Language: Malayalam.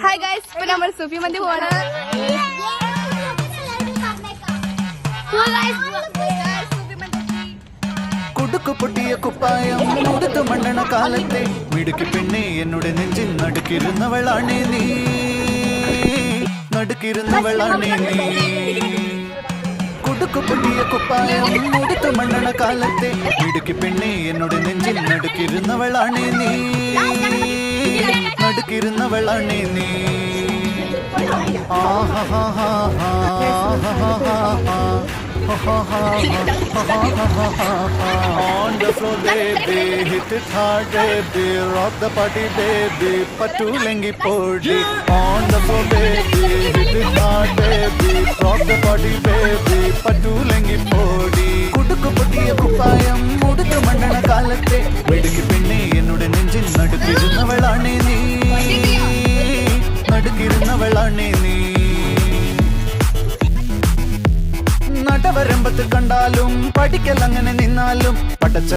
ഹായ് ഗൈസ്, ഇപ്പൊ നമ്മൾ സുഫി മന്തി പോവാണ്. കുടുക്കു പൊട്ടിയ കുപ്പായം കൊടുത്തു മണ്ണണ കാലത്തെ മിടുക്കി പെണ്ണെ എന്നോട് നെഞ്ചിൽ നടുക്കിരുന്നവളാണേ നീ, നടുക്കിരുന്നവളാണേ നീ. കുടുക്കു പൊട്ടിയ കുപ്പായം കൊടുത്തു മണ്ണണ കാലത്തെ മിടുക്കി പെണ്ണെ എന്നോട് നെഞ്ചിൽ നടുക്കിരുന്നവളാണേ നീ, നടുക്കിരുന്നവളാണേ നീ. On the floor, baby, hit it hard, baby, rock the party, baby, patulengi podi. On the floor, baby, hit it hard, baby, rock the party, baby, patulengi podi. Kudukku pottiya kuppayam muduthu mandana kaalatte vidukki pinne ennude nenjil nadukirunnavalane nee, nadukirunnavalane nee. നടവരമ്പത്ത് കണ്ടാലും പഠിക്കൽ അങ്ങനെ നിന്നാലും പടച്ച